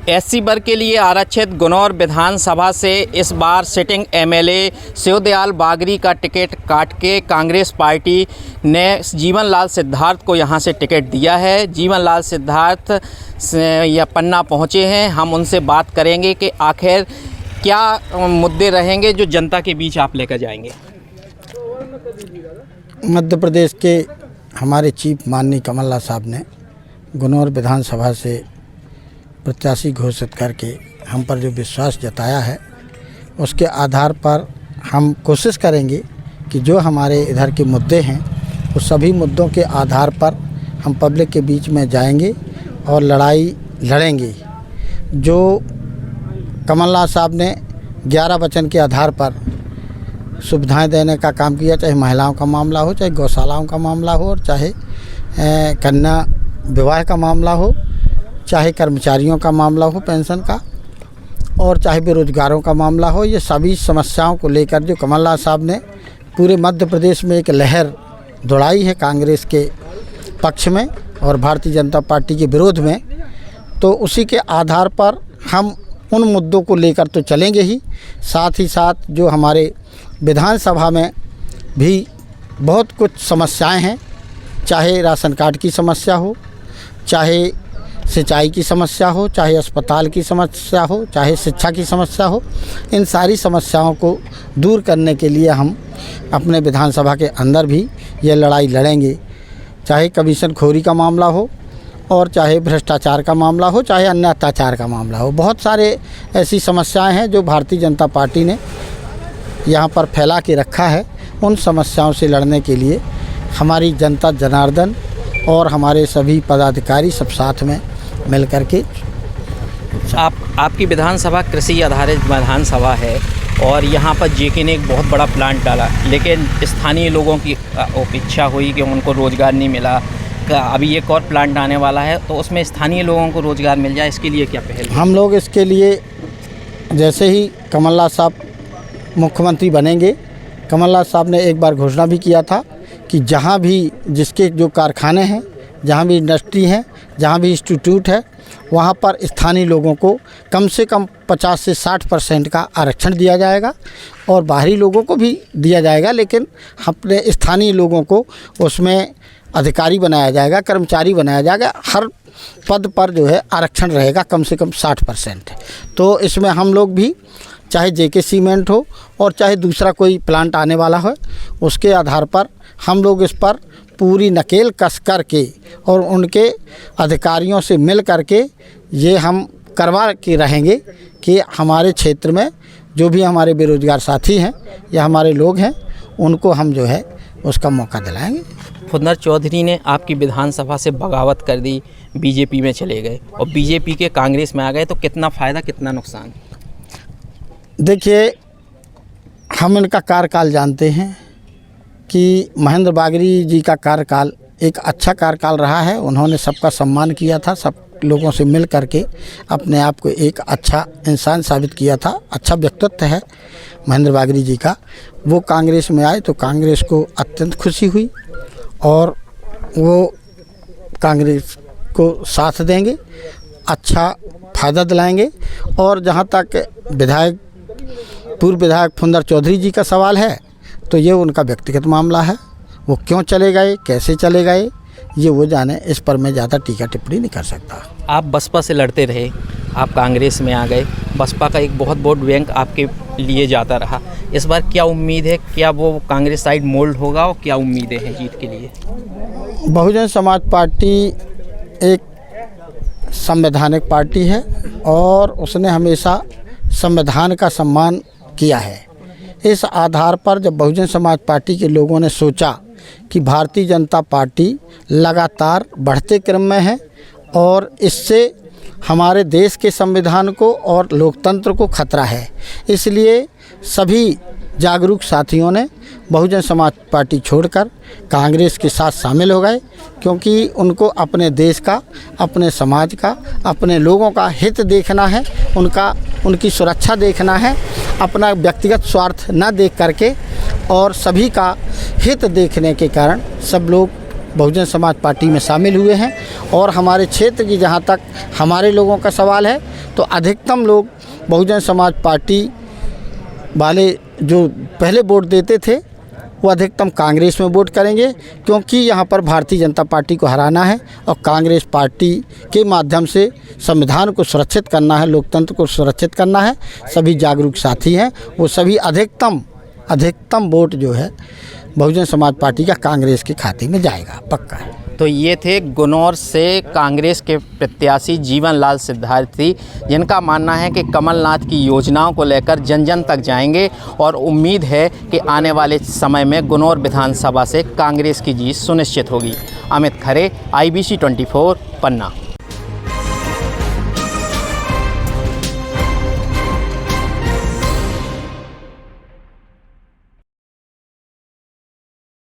SC वर्ग के लिए आरक्षित गुनौर विधानसभा से इस बार सिटिंग एमएलए शिवदयाल बागरी का टिकट काट के कांग्रेस पार्टी ने जीवनलाल सिद्धार्थ को यहां से टिकट दिया है। जीवनलाल सिद्धार्थ या पन्ना पहुंचे हैं। हम उनसे बात करेंगे कि आखिर क्या मुद्दे रहेंगे जो जनता के बीच आप लेकर जाएंगे। मध्य प्रदेश के हमारे चीफ माननीय कमलनाथ साहब ने गुनौर विधानसभा से प्रत्याशी घोषित करके हम पर जो विश्वास जताया है, उसके आधार पर हम कोशिश करेंगे कि जो हमारे इधर के मुद्दे हैं उस सभी मुद्दों के आधार पर हम पब्लिक के बीच में जाएंगे और लड़ाई लड़ेंगे। जो कमलनाथ साहब ने 11 वचन के आधार पर सुविधाएं देने का काम किया, चाहे महिलाओं का मामला हो, चाहे गौशालाओं का मामला हो, और चाहे कन्या विवाह का मामला हो, चाहे कर्मचारियों का मामला हो पेंशन का, और चाहे बेरोजगारों का मामला हो, ये सभी समस्याओं को लेकर जो कमलनाथ साहब ने पूरे मध्य प्रदेश में एक लहर दौड़ाई है कांग्रेस के पक्ष में और भारतीय जनता पार्टी के विरोध में, तो उसी के आधार पर हम उन मुद्दों को लेकर तो चलेंगे ही, साथ ही साथ जो हमारे विधानसभा में भी बहुत कुछ समस्याएं हैं, चाहे राशन कार्ड की समस्या हो, चाहे सिंचाई की समस्या हो, चाहे अस्पताल की समस्या हो, चाहे शिक्षा की समस्या हो, इन सारी समस्याओं को दूर करने के लिए हम अपने विधानसभा के अंदर भी ये लड़ाई लड़ेंगे। चाहे कमीशन खोरी का मामला हो और चाहे भ्रष्टाचार का मामला हो, चाहे अन्य अत्याचार का मामला हो, बहुत सारे ऐसी समस्याएं हैं जो भारतीय जनता पार्टी ने यहाँ पर फैला के रखा है। उन समस्याओं से लड़ने के लिए हमारी जनता जनार्दन और हमारे सभी पदाधिकारी सब साथ में मिल कर के आपकी विधानसभा कृषि आधारित विधानसभा है और यहाँ पर जेके ने एक बहुत बड़ा प्लांट डाला, लेकिन स्थानीय लोगों की इच्छा हुई कि उनको रोज़गार नहीं मिला। अभी एक और प्लांट आने वाला है, तो उसमें स्थानीय लोगों को रोज़गार मिल जाए, इसके लिए क्या पहल? हम लोग इसके लिए जैसे ही कमलनाथ साहब मुख्यमंत्री बनेंगे, कमलनाथ साहब ने एक बार घोषणा भी किया था कि जहाँ भी जिसके जो कारखाने हैं, जहाँ भी इंडस्ट्री हैं, जहाँ भी इंस्टीट्यूट है, वहाँ पर स्थानीय लोगों को कम से कम 50 से 60% का आरक्षण दिया जाएगा और बाहरी लोगों को भी दिया जाएगा, लेकिन अपने स्थानीय लोगों को उसमें अधिकारी बनाया जाएगा, कर्मचारी बनाया जाएगा। हर पद पर जो है आरक्षण रहेगा कम से कम 60%। तो इसमें हम लोग भी, चाहे जेके सीमेंट हो और चाहे दूसरा कोई प्लांट आने वाला हो, उसके आधार पर हम लोग इस पर पूरी नकेल कस कर के और उनके अधिकारियों से मिल कर के ये हम करवा के रहेंगे कि हमारे क्षेत्र में जो भी हमारे बेरोजगार साथी हैं या हमारे लोग हैं, उनको हम जो है उसका मौका दिलाएंगे। फुन्नर चौधरी ने आपकी विधानसभा से बगावत कर दी, बीजेपी में चले गए और बीजेपी के कांग्रेस में आ गए, तो कितना फ़ायदा कितना नुकसान? देखिए, हम इनका कार्यकाल जानते हैं कि महेंद्र बागरी जी का कार्यकाल एक अच्छा कार्यकाल रहा है। उन्होंने सबका सम्मान किया था, सब लोगों से मिल करके अपने आप को एक अच्छा इंसान साबित किया था। अच्छा व्यक्तित्व है महेंद्र बागरी जी का। वो कांग्रेस में आए तो कांग्रेस को अत्यंत खुशी हुई और वो कांग्रेस को साथ देंगे, अच्छा फ़ायदा दिलाएंगे। और जहाँ तक पूर्व विधायक फुन्नर चौधरी जी का सवाल है, तो ये उनका व्यक्तिगत मामला है। वो क्यों चले गए, कैसे चले गए, ये वो जाने, इस पर मैं ज़्यादा टीका टिप्पणी नहीं कर सकता। आप बसपा से लड़ते रहे, आप कांग्रेस में आ गए, बसपा का एक बहुत वोट बैंक आपके लिए जाता रहा। इस बार क्या उम्मीद है, क्या वो कांग्रेस साइड मोल्ड होगा और क्या उम्मीदें हैं जीत के लिए? बहुजन समाज पार्टी एक संवैधानिक पार्टी है और उसने हमेशा संविधान का सम्मान किया है। इस आधार पर जब बहुजन समाज पार्टी के लोगों ने सोचा कि भारतीय जनता पार्टी लगातार बढ़ते क्रम में है और इससे हमारे देश के संविधान को और लोकतंत्र को खतरा है, इसलिए सभी जागरूक साथियों ने बहुजन समाज पार्टी छोड़कर कांग्रेस के साथ शामिल हो गए, क्योंकि उनको अपने देश का, अपने समाज का, अपने लोगों का हित देखना है, उनकी सुरक्षा देखना है, अपना व्यक्तिगत स्वार्थ न देख करके और सभी का हित देखने के कारण सब लोग बहुजन समाज पार्टी में शामिल हुए हैं। और हमारे क्षेत्र की जहाँ तक हमारे लोगों का सवाल है, तो अधिकतम लोग बहुजन समाज पार्टी वाले जो पहले वोट देते थे वो अधिकतम कांग्रेस में वोट करेंगे, क्योंकि यहाँ पर भारतीय जनता पार्टी को हराना है और कांग्रेस पार्टी के माध्यम से संविधान को सुरक्षित करना है, लोकतंत्र को सुरक्षित करना है। सभी जागरूक साथी हैं, वो सभी अधिकतम वोट जो है बहुजन समाज पार्टी का कांग्रेस के खाते में जाएगा, पक्का है। तो ये थे गुनौर से कांग्रेस के प्रत्याशी जीवन लाल सिद्धार्थी, जिनका मानना है कि कमलनाथ की योजनाओं को लेकर जन जन तक जाएंगे और उम्मीद है कि आने वाले समय में गुनौर विधानसभा से कांग्रेस की जीत सुनिश्चित होगी। अमित खरे, IBC 24 पन्ना।